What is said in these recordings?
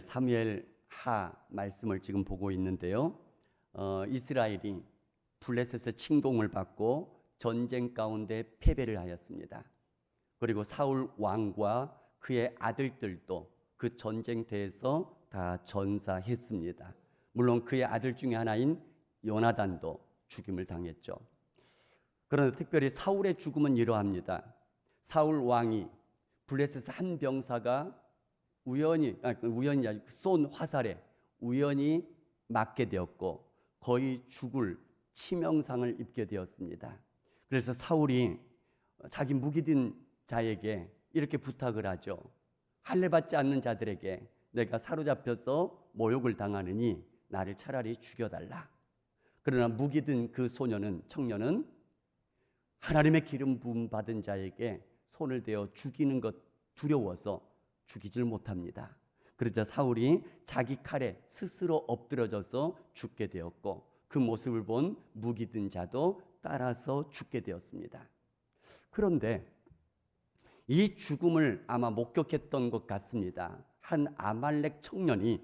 사무엘 하 말씀을 지금 보고 있는데요. 이스라엘이 블레셋의 침공을 받고 전쟁 가운데 패배를 하였습니다. 그리고 사울 왕과 그의 아들들도 그 전쟁터에서 다 전사했습니다. 물론 그의 아들 중에 하나인 요나단도 죽임을 당했죠. 그런데 특별히 사울의 죽음은 이러합니다. 사울 왕이 블레셋 한 병사가 우연히 쏜 화살에 우연히 맞게 되었고 거의 죽을 치명상을 입게 되었습니다. 그래서 사울이 자기 무기든 자에게 이렇게 부탁을 하죠. 할례받지 않는 자들에게 내가 사로잡혀서 모욕을 당하느니 나를 차라리 죽여달라. 그러나 무기든 그 청년은 하나님의 기름 부음 받은 자에게 손을 대어 죽이는 것 두려워서 죽이질 못합니다. 그러자 사울이 자기 칼에 스스로 엎드러져서 죽게 되었고 그 모습을 본 무기든 자도 따라서 죽게 되었습니다. 그런데 이 죽음을 아마 목격했던 것 같습니다. 한 아말렉 청년이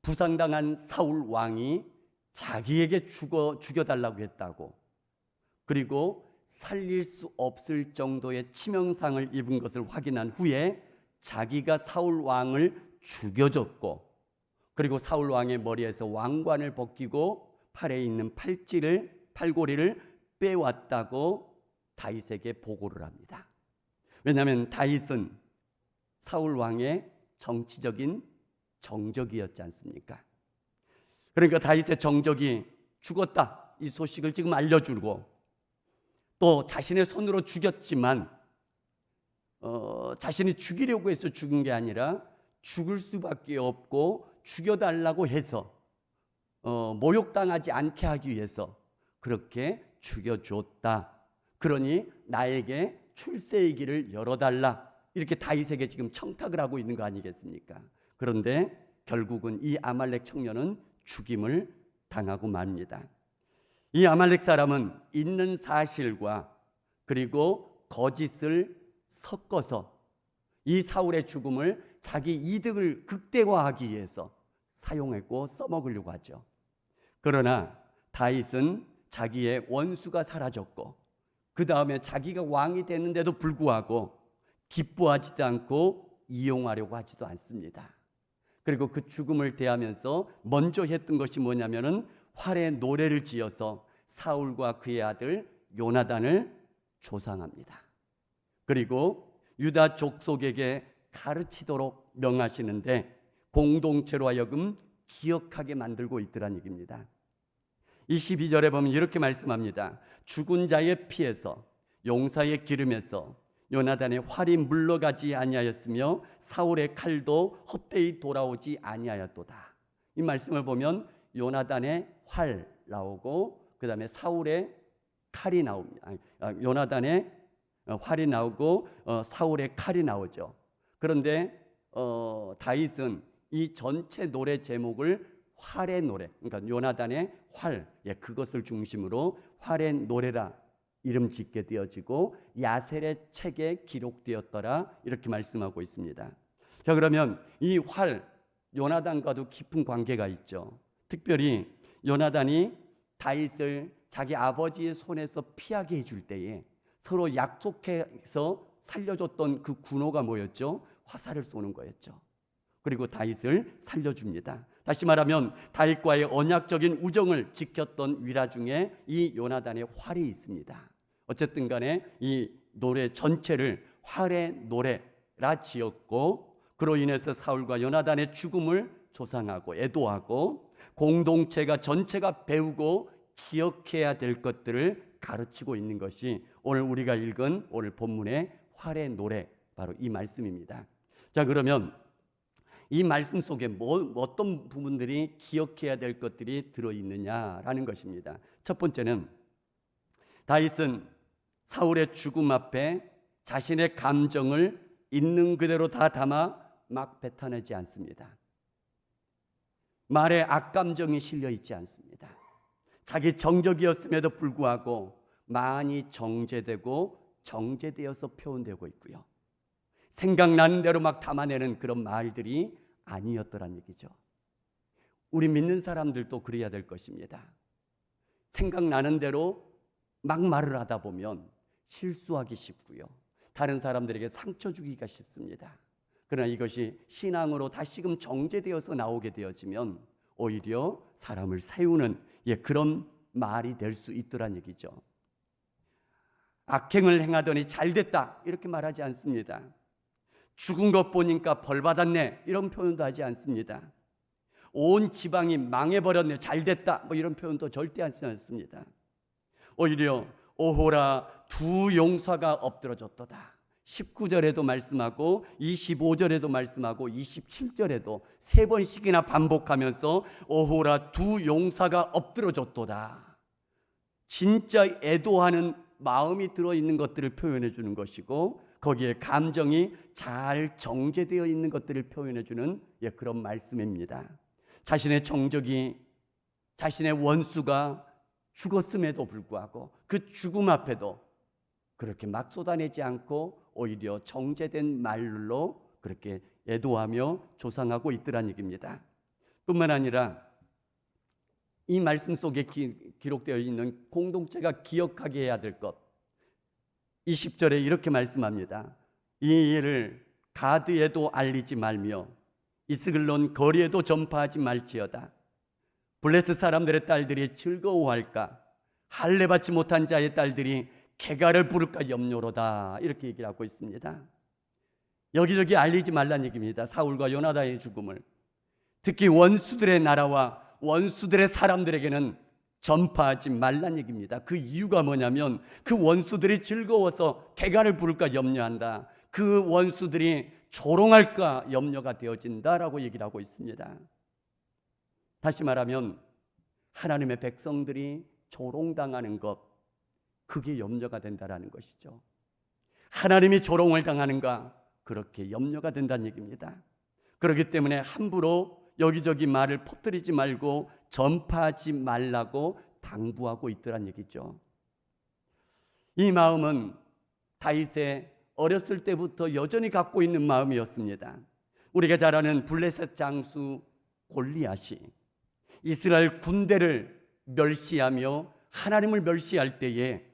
부상당한 사울 왕이 자기에게 죽여달라고 했다고, 그리고 살릴 수 없을 정도의 치명상을 입은 것을 확인한 후에 자기가 사울 왕을 죽여줬고, 그리고 사울 왕의 머리에서 왕관을 벗기고 팔에 있는 팔고리를 빼왔다고 다윗에게 보고를 합니다. 왜냐하면 다윗은 사울 왕의 정치적인 정적이었지 않습니까? 그러니까 다윗의 정적이 죽었다 이 소식을 지금 알려주고, 또 자신의 손으로 죽였지만 자신이 죽이려고 해서 죽은 게 아니라 죽을 수밖에 없고 죽여달라고 해서 모욕당하지 않게 하기 위해서 그렇게 죽여줬다. 그러니 나에게 출세의 길을 열어달라. 이렇게 다윗에게 지금 청탁을 하고 있는 거 아니겠습니까? 그런데 결국은 이 아말렉 청년은 죽임을 당하고 맙니다. 이 아말렉 사람은 있는 사실과 그리고 거짓을 섞어서 이 사울의 죽음을 자기 이득을 극대화하기 위해서 사용했고 써먹으려고 하죠. 그러나 다윗은 자기의 원수가 사라졌고 그 다음에 자기가 왕이 됐는데도 불구하고 기뻐하지도 않고 이용하려고 하지도 않습니다. 그리고 그 죽음을 대하면서 먼저 했던 것이 뭐냐면은 활의 노래를 지어서 사울과 그의 아들 요나단을 조상합니다. 그리고 유다 족속에게 가르치도록 명하시는데 공동체로 하여금 기억하게 만들고 있더란 얘기입니다. 22절에 보면 이렇게 말씀합니다. 죽은 자의 피에서 용사의 기름에서 요나단의 활이 물러가지 아니하였으며 사울의 칼도 헛되이 돌아오지 아니하였도다. 이 말씀을 보면 요나단의 활 나오고 그 다음에 사울의 칼이 나옵니다. 요나단의 활이 나오고 사울의 칼이 나오죠. 그런데 다윗은 이 전체 노래 제목을 활의 노래, 그러니까 요나단의 활, 그것을 중심으로 활의 노래라 이름 짓게 되어지고 야셀의 책에 기록되었더라 이렇게 말씀하고 있습니다. 자, 그러면 이 활, 요나단과도 깊은 관계가 있죠. 특별히 요나단이 다윗을 자기 아버지의 손에서 피하게 해줄 때에 서로 약속해서 살려줬던 그 군호가 뭐였죠? 화살을 쏘는 거였죠. 그리고 다윗을 살려줍니다. 다시 말하면 다윗과의 언약적인 우정을 지켰던 위라 중에 이 요나단의 활이 있습니다. 어쨌든 간에 이 노래 전체를 활의 노래라 지었고 그로 인해서 사울과 요나단의 죽음을 조상하고 애도하고 공동체가 전체가 배우고 기억해야 될 것들을 가르치고 있는 것이 오늘 우리가 읽은 오늘 본문의 활의 노래, 바로 이 말씀입니다. 자, 그러면 이 말씀 속에 어떤 부분들이 기억해야 될 것들이 들어있느냐라는 것입니다. 첫 번째는 다윗은 사울의 죽음 앞에 자신의 감정을 있는 그대로 다 담아 막 뱉어내지 않습니다. 말에 악감정이 실려 있지 않습니다. 자기 정적이었음에도 불구하고 많이 정제되고 정제되어서 표현되고 있고요. 생각나는 대로 막 담아내는 그런 말들이 아니었더란 얘기죠. 우리 믿는 사람들도 그래야 될 것입니다. 생각나는 대로 막 말을 하다 보면 실수하기 쉽고요. 다른 사람들에게 상처 주기가 쉽습니다. 그러나 이것이 신앙으로 다시금 정제되어서 나오게 되어지면 오히려 사람을 세우는 그런 말이 될 수 있더란 얘기죠. 악행을 행하더니 잘됐다 이렇게 말하지 않습니다. 죽은 것 보니까 벌 받았네 이런 표현도 하지 않습니다. 온 지방이 망해버렸네 잘됐다 이런 표현도 절대 하지 않습니다. 오히려 오호라 두 용사가 엎드러졌도다. 19절에도 말씀하고 25절에도 말씀하고 27절에도 세 번씩이나 반복하면서 오호라 두 용사가 엎드러졌도다. 진짜 애도하는 마음이 들어있는 것들을 표현해 주는 것이고 거기에 감정이 잘 정제되어 있는 것들을 표현해 주는 그런 말씀입니다. 자신의 정적이, 자신의 원수가 죽었음에도 불구하고 그 죽음 앞에도 그렇게 막 쏟아내지 않고 오히려 정제된 말로 그렇게 애도하며 조상하고 있더란 얘기입니다. 뿐만 아니라 이 말씀 속에 기록되어 있는 공동체가 기억하게 해야 될 것, 20절에 이렇게 말씀합니다. 이 일을 가드에도 알리지 말며 이스글론 거리에도 전파하지 말지어다. 블레셋 사람들의 딸들이 즐거워할까, 할례 받지 못한 자의 딸들이 개가를 부를까 염려로다. 이렇게 얘기를 하고 있습니다. 여기저기 알리지 말란 얘기입니다. 사울과 요나단의 죽음을. 특히 원수들의 나라와 원수들의 사람들에게는 전파하지 말란 얘기입니다. 그 이유가 뭐냐면 그 원수들이 즐거워서 개가를 부를까 염려한다. 그 원수들이 조롱할까 염려가 되어진다라고 얘기를 하고 있습니다. 다시 말하면 하나님의 백성들이 조롱당하는 것, 그게 염려가 된다라는 것이죠. 하나님이 조롱을 당하는가, 그렇게 염려가 된다는 얘기입니다. 그렇기 때문에 함부로 여기저기 말을 퍼뜨리지 말고 전파하지 말라고 당부하고 있더란 얘기죠. 이 마음은 다윗의 어렸을 때부터 여전히 갖고 있는 마음이었습니다. 우리가 잘 아는 블레셋 장수 골리앗이 이스라엘 군대를 멸시하며 하나님을 멸시할 때에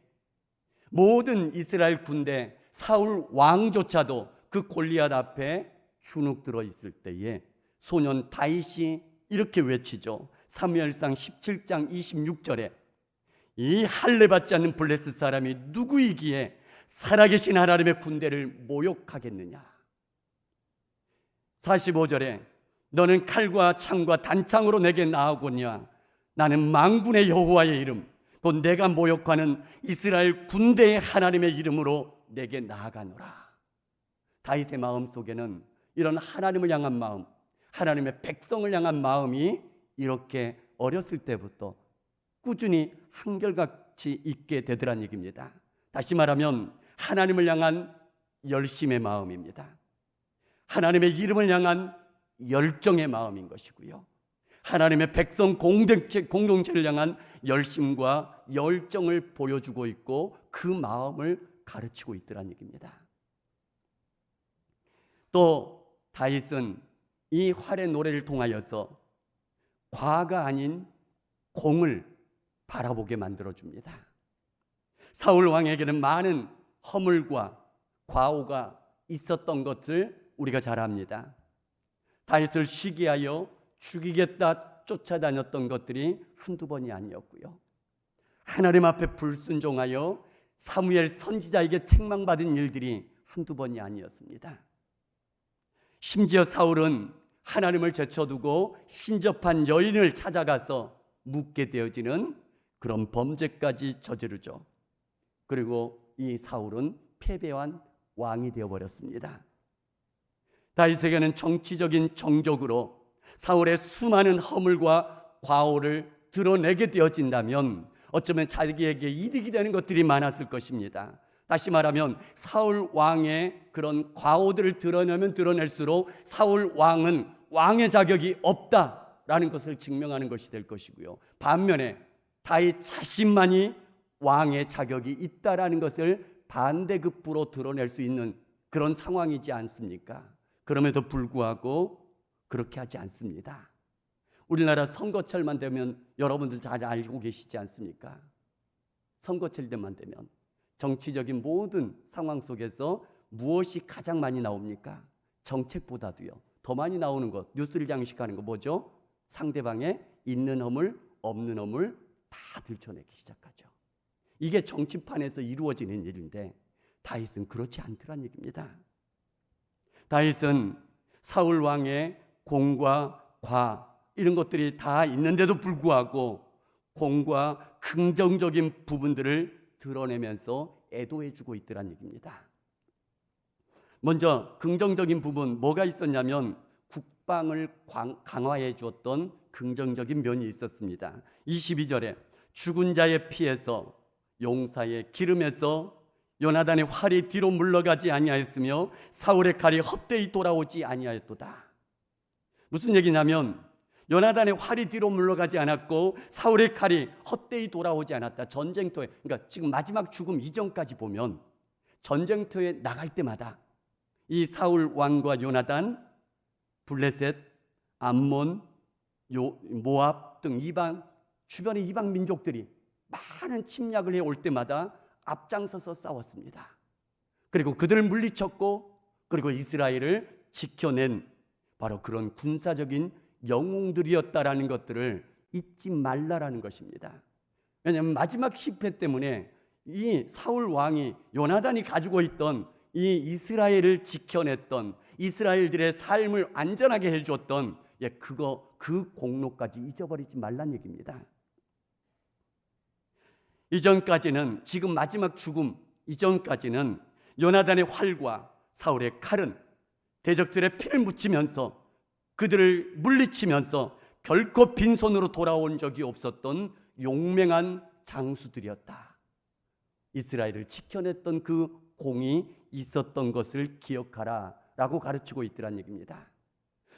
모든 이스라엘 군대, 사울 왕조차도 그 골리앗 앞에 주눅 들어 있을 때에 소년 다윗이 이렇게 외치죠. 사무엘상 17장 26절에 이 할례 받지 않는 블레셋 사람이 누구이기에 살아계신 하나님의 군대를 모욕하겠느냐. 45절에 너는 칼과 창과 단창으로 내게 나아오거냐. 나는 만군의 여호와의 이름 곧 내가 모욕하는 이스라엘 군대의 하나님의 이름으로 내게 나아가노라. 다윗의 마음 속에는 이런 하나님을 향한 마음, 하나님의 백성을 향한 마음이 이렇게 어렸을 때부터 꾸준히 한결같이 있게 되더란 얘기입니다. 다시 말하면 하나님을 향한 열심의 마음입니다. 하나님의 이름을 향한 열정의 마음인 것이고요. 하나님의 백성 공동체를 향한 열심과 열정을 보여주고 있고 그 마음을 가르치고 있더란 얘기입니다. 또 다윗은 이 활의 노래를 통하여서 과가 아닌 공을 바라보게 만들어줍니다. 사울 왕에게는 많은 허물과 과오가 있었던 것을 우리가 잘 압니다. 다윗을 시기하여 죽이겠다 쫓아다녔던 것들이 한두 번이 아니었고요. 하나님 앞에 불순종하여 사무엘 선지자에게 책망받은 일들이 한두 번이 아니었습니다. 심지어 사울은 하나님을 제쳐두고 신접한 여인을 찾아가서 묻게 되어지는 그런 범죄까지 저지르죠. 그리고 이 사울은 패배한 왕이 되어버렸습니다. 다윗에게는 정치적인 정적으로 사울의 수많은 허물과 과오를 드러내게 되어진다면 어쩌면 자기에게 이득이 되는 것들이 많았을 것입니다. 다시 말하면 사울 왕의 그런 과오들을 드러내면 드러낼수록 사울 왕은 왕의 자격이 없다라는 것을 증명하는 것이 될 것이고요. 반면에 다윗 자신만이 왕의 자격이 있다라는 것을 반대급부로 드러낼 수 있는 그런 상황이지 않습니까? 그럼에도 불구하고 그렇게 하지 않습니다. 우리나라 선거철만 되면 여러분들 잘 알고 계시지 않습니까? 선거철 때만 되면 정치적인 모든 상황 속에서 무엇이 가장 많이 나옵니까? 정책보다도요. 더 많이 나오는 것, 뉴스를 장식하는 거 뭐죠? 상대방의 있는 허물, 없는 허물 다 들춰내기 시작하죠. 이게 정치판에서 이루어지는 일인데 다윗은 그렇지 않더란 얘기입니다. 다윗은 사울 왕의 공과 과 이런 것들이 다 있는데도 불구하고 공과 긍정적인 부분들을 드러내면서 애도해주고 있더란 얘기입니다. 먼저 긍정적인 부분 뭐가 있었냐면 국방을 강화해 주었던 긍정적인 면이 있었습니다. 22절에 죽은 자의 피에서 용사의 기름에서 요나단의 활이 뒤로 물러가지 아니하였으며 사울의 칼이 헛되이 돌아오지 아니하였도다. 무슨 얘기냐면 요나단의 활이 뒤로 물러가지 않았고 사울의 칼이 헛되이 돌아오지 않았다. 전쟁터에, 그러니까 지금 마지막 죽음 이전까지 보면 전쟁터에 나갈 때마다 이 사울 왕과 요나단, 블레셋, 암몬, 모압 등 이방 주변의 이방 민족들이 많은 침략을 해올 때마다 앞장서서 싸웠습니다. 그리고 그들을 물리쳤고 그리고 이스라엘을 지켜낸 바로 그런 군사적인 영웅들이었다라는 것들을 잊지 말라라는 것입니다. 왜냐하면 마지막 실패 때문에 이 사울 왕이 요나단이 가지고 있던 이 이스라엘을 지켜냈던 이스라엘들의 삶을 안전하게 해주었던 그 공로까지 잊어버리지 말란 얘기입니다. 이전까지는 지금 마지막 죽음 이전까지는 요나단의 활과 사울의 칼은 대적들의 피를 묻히면서 그들을 물리치면서 결코 빈손으로 돌아온 적이 없었던 용맹한 장수들이었다. 이스라엘을 지켜냈던 그 공이 있었던 것을 기억하라 라고 가르치고 있더란 얘기입니다.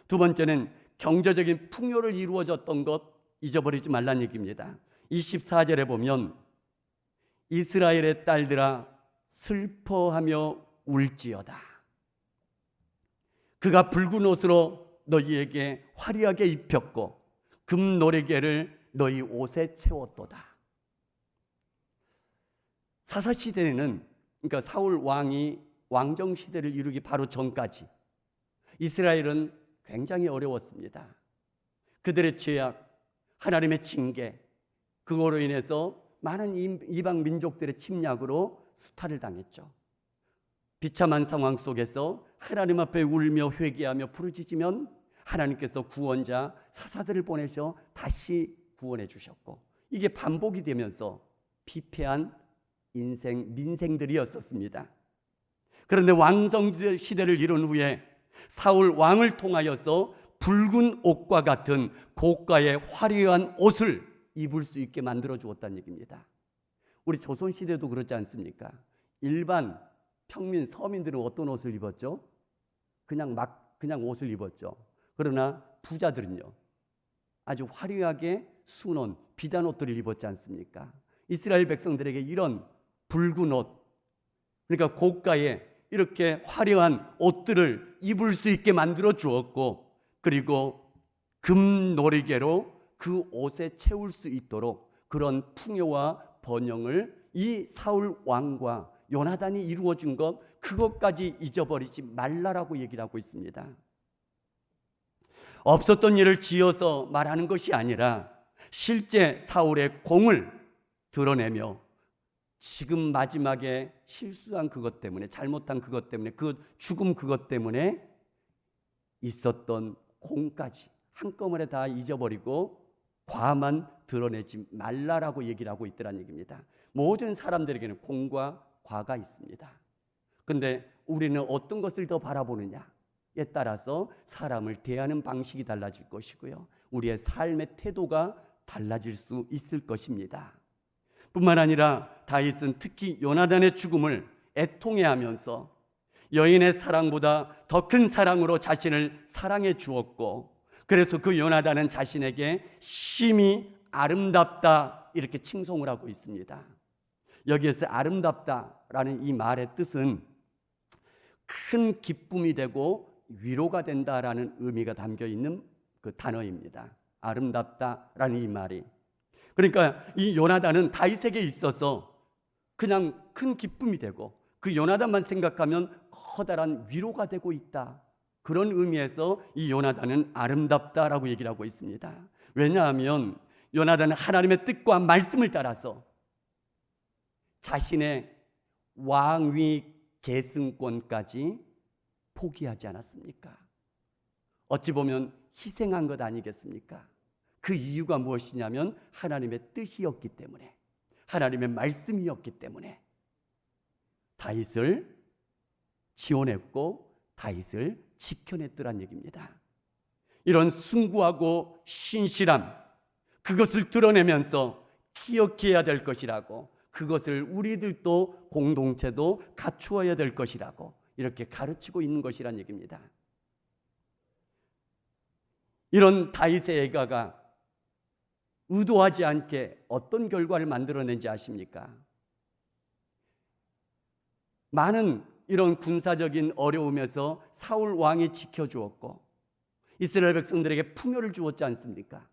두 번째는 경제적인 풍요를 이루어졌던 것 잊어버리지 말란 얘기입니다. 24절에 보면 이스라엘의 딸들아 슬퍼하며 울지어다. 그가 붉은 옷으로 너희에게 화려하게 입혔고 금 노래개를 너희 옷에 채웠도다. 사사시대에는 그러니까 사울 왕이 왕정시대를 이루기 바로 전까지 이스라엘은 굉장히 어려웠습니다. 그들의 죄악, 하나님의 징계, 그거로 인해서 많은 이방 민족들의 침략으로 수탈을 당했죠. 비참한 상황 속에서 하나님 앞에 울며 회개하며 부르짖으면 하나님께서 구원자 사사들을 보내셔 다시 구원해 주셨고 이게 반복이 되면서 피폐한 민생들이었었습니다. 그런데 왕정 시대를 이룬 후에 사울 왕을 통하여서 붉은 옷과 같은 고가의 화려한 옷을 입을 수 있게 만들어 주었다는 얘기입니다. 우리 조선시대도 그렇지 않습니까? 일반 평민 서민들은 어떤 옷을 입었죠? 그냥 옷을 입었죠. 그러나 부자들은요 아주 화려하게 수놓은 비단 옷들을 입었지 않습니까? 이스라엘 백성들에게 이런 붉은 옷, 그러니까 고가의 이렇게 화려한 옷들을 입을 수 있게 만들어 주었고 그리고 금 노리개로 그 옷에 채울 수 있도록 그런 풍요와 번영을 이 사울 왕과 요나단이 이루어 준 것 그것까지 잊어버리지 말라라고 얘기를 하고 있습니다. 없었던 일을 지어서 말하는 것이 아니라 실제 사울의 공을 드러내며 지금 마지막에 실수한 그것 때문에 잘못한 그것 때문에 그 죽음 그것 때문에 있었던 공까지 한꺼번에 다 잊어버리고 과만 드러내지 말라라고 얘기를 하고 있더란 얘기입니다. 모든 사람들에게는 공과 과가 있습니다. 그런데 우리는 어떤 것을 더 바라보느냐에 따라서 사람을 대하는 방식이 달라질 것이고요. 우리의 삶의 태도가 달라질 수 있을 것입니다. 뿐만 아니라 다윗은 특히 요나단의 죽음을 애통해하면서 여인의 사랑보다 더 큰 사랑으로 자신을 사랑해 주었고 그래서 그 요나단은 자신에게 심히 아름답다 이렇게 칭송을 하고 있습니다. 여기에서 아름답다라는 이 말의 뜻은 큰 기쁨이 되고 위로가 된다라는 의미가 담겨 있는 그 단어입니다. 아름답다라는 이 말이. 그러니까 이 요나단은 다윗에게 있어서 그냥 큰 기쁨이 되고 그 요나단만 생각하면 커다란 위로가 되고 있다. 그런 의미에서 이 요나단은 아름답다라고 얘기를 하고 있습니다. 왜냐하면 요나단은 하나님의 뜻과 말씀을 따라서 자신의 왕위 계승권까지 포기하지 않았습니까? 어찌 보면 희생한 것 아니겠습니까? 그 이유가 무엇이냐면 하나님의 뜻이었기 때문에, 하나님의 말씀이었기 때문에 다윗을 지원했고 다윗을 지켜냈더란 얘기입니다. 이런 숭고하고 신실함, 그것을 드러내면서 기억해야 될 것이라고, 그것을 우리들도 공동체도 갖추어야 될 것이라고 이렇게 가르치고 있는 것이란 얘기입니다. 이런 다윗의 애가가 의도하지 않게 어떤 결과를 만들어낸지 아십니까? 많은 이런 군사적인 어려움에서 사울 왕이 지켜주었고 이스라엘 백성들에게 풍요를 주었지 않습니까?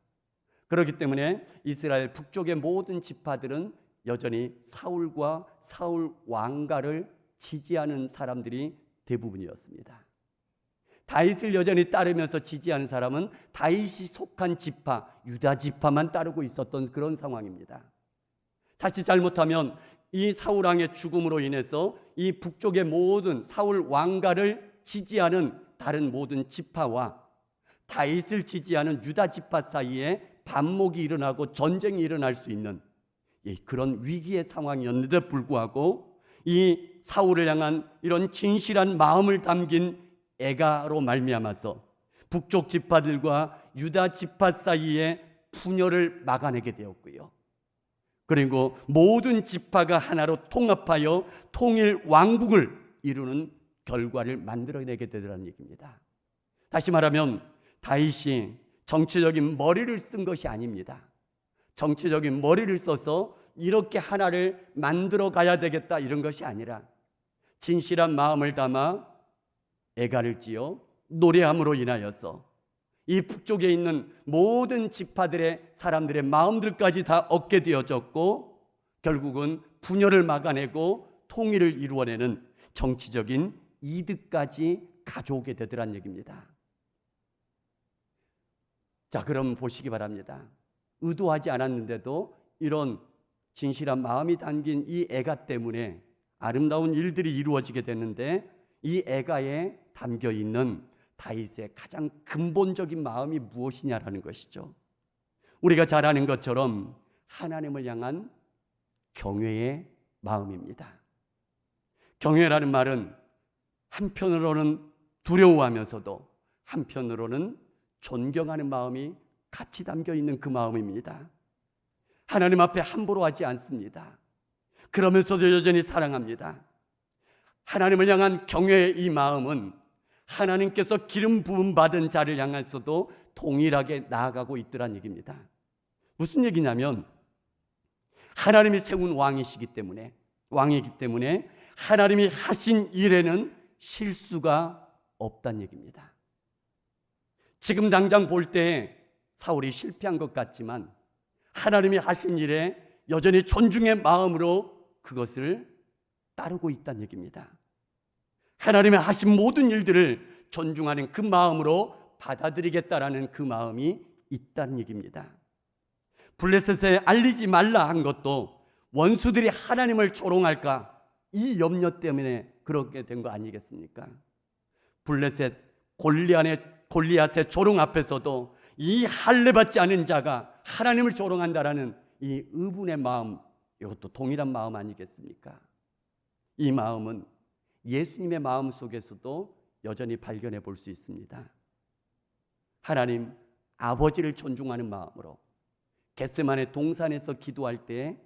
그렇기 때문에 이스라엘 북쪽의 모든 지파들은 여전히 사울과 사울 왕가를 지지하는 사람들이 대부분이었습니다. 다윗을 여전히 따르면서 지지하는 사람은 다윗이 속한 지파, 유다 지파만 따르고 있었던 그런 상황입니다. 자칫 잘못하면 이 사울 왕의 죽음으로 인해서 이 북쪽의 모든 사울 왕가를 지지하는 다른 모든 지파와 다윗을 지지하는 유다 지파 사이에 반목이 일어나고 전쟁이 일어날 수 있는 그런 위기의 상황이었는데 불구하고 이 사울을 향한 이런 진실한 마음을 담긴 애가로 말미암아서 북쪽 지파들과 유다 지파 사이에 분열을 막아내게 되었고요. 그리고 모든 지파가 하나로 통합하여 통일 왕국을 이루는 결과를 만들어내게 되더라는 얘기입니다. 다시 말하면 다윗이 정치적인 머리를 쓴 것이 아닙니다. 정치적인 머리를 써서 이렇게 하나를 만들어 가야 되겠다 이런 것이 아니라 진실한 마음을 담아 애가를 지어 노래함으로 인하여서 이 북쪽에 있는 모든 지파들의 사람들의 마음들까지 다 얻게 되어졌고 결국은 분열을 막아내고 통일을 이루어내는 정치적인 이득까지 가져오게 되더란 얘기입니다. 자, 그럼 보시기 바랍니다. 의도하지 않았는데도 이런 진실한 마음이 담긴 이 애가 때문에 아름다운 일들이 이루어지게 되는데 이 애가에 담겨 있는 다윗의 가장 근본적인 마음이 무엇이냐라는 것이죠. 우리가 잘 아는 것처럼 하나님을 향한 경외의 마음입니다. 경외라는 말은 한편으로는 두려워하면서도 한편으로는 존경하는 마음이 같이 담겨 있는 그 마음입니다. 하나님 앞에 함부로 하지 않습니다. 그러면서도 여전히 사랑합니다. 하나님을 향한 경외의 이 마음은 하나님께서 기름 부음 받은 자를 향해서도 동일하게 나아가고 있더란 얘기입니다. 무슨 얘기냐면 하나님이 세운 왕이기 때문에 하나님이 하신 일에는 실수가 없다는 얘기입니다. 지금 당장 볼 때 사울이 실패한 것 같지만 하나님이 하신 일에 여전히 존중의 마음으로 그것을 따르고 있다는 얘기입니다. 하나님이 하신 모든 일들을 존중하는 그 마음으로 받아들이겠다라는 그 마음이 있다는 얘기입니다. 블레셋에 알리지 말라 한 것도 원수들이 하나님을 조롱할까 이 염려 때문에 그렇게 된 거 아니겠습니까? 블레셋 골리앗의 조롱 앞에서도 이 할례받지 않은 자가 하나님을 조롱한다라는 이 의분의 마음, 이것도 동일한 마음 아니겠습니까? 이 마음은 예수님의 마음 속에서도 여전히 발견해 볼 수 있습니다. 하나님 아버지를 존중하는 마음으로 겟세마네 동산에서 기도할 때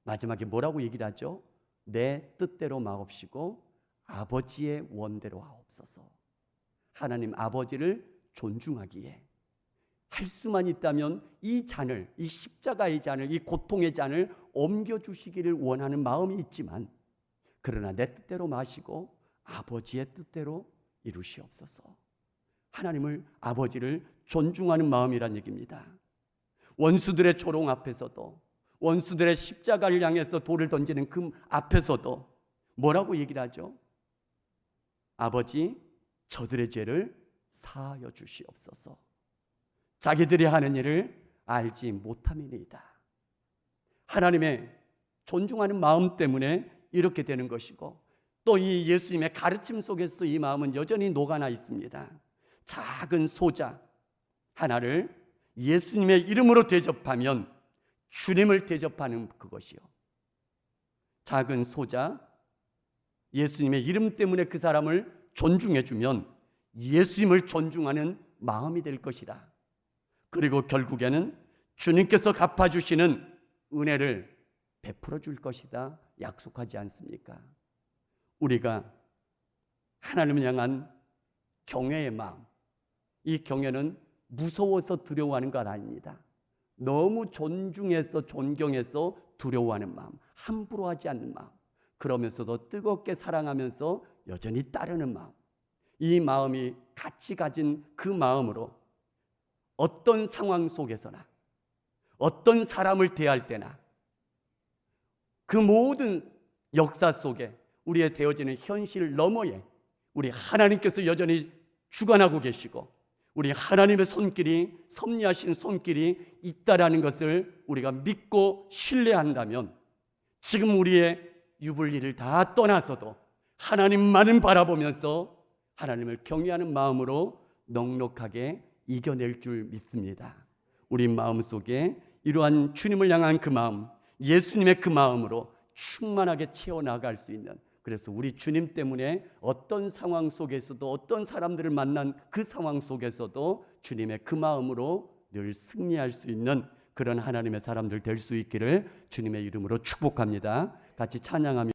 마지막에 뭐라고 얘기를 하죠? 내 뜻대로 마옵시고 아버지의 원대로 하옵소서. 하나님 아버지를 존중하기에 할 수만 있다면 이 잔을, 이 십자가의 잔을, 이 고통의 잔을 옮겨주시기를 원하는 마음이 있지만 그러나 내 뜻대로 마시고 아버지의 뜻대로 이루시옵소서. 하나님을, 아버지를 존중하는 마음이란 얘기입니다. 원수들의 조롱 앞에서도, 원수들의 십자가를 향해서 돌을 던지는 그 앞에서도 뭐라고 얘기를 하죠? 아버지, 저들의 죄를 사하여 주시옵소서. 자기들이 하는 일을 알지 못함이니이다. 하나님의 존중하는 마음 때문에 이렇게 되는 것이고, 또 이 예수님의 가르침 속에서도 이 마음은 여전히 녹아나 있습니다. 작은 소자 하나를 예수님의 이름으로 대접하면 주님을 대접하는 그것이요. 작은 소자, 예수님의 이름 때문에 그 사람을 존중해 주면 예수님을 존중하는 마음이 될 것이다. 그리고 결국에는 주님께서 갚아주시는 은혜를 베풀어 줄 것이다 약속하지 않습니까? 우리가 하나님을 향한 경외의 마음, 이 경외는 무서워서 두려워하는 것 아닙니다. 너무 존중해서 존경해서 두려워하는 마음, 함부로 하지 않는 마음, 그러면서도 뜨겁게 사랑하면서 여전히 따르는 마음, 이 마음이 같이 가진 그 마음으로 어떤 상황 속에서나 어떤 사람을 대할 때나 그 모든 역사 속에 우리의 되어지는 현실 너머에 우리 하나님께서 여전히 주관하고 계시고 우리 하나님의 손길이, 섭리하신 손길이 있다라는 것을 우리가 믿고 신뢰한다면 지금 우리의 유불리를 다 떠나서도 하나님만을 바라보면서 하나님을 경외하는 마음으로 넉넉하게 이겨낼 줄 믿습니다. 우리 마음속에 이러한 주님을 향한 그 마음, 예수님의 그 마음으로 충만하게 채워나갈 수 있는, 그래서 우리 주님 때문에 어떤 상황 속에서도 어떤 사람들을 만난 그 상황 속에서도 주님의 그 마음으로 늘 승리할 수 있는 그런 하나님의 사람들 될 수 있기를 주님의 이름으로 축복합니다. 같이 찬양하며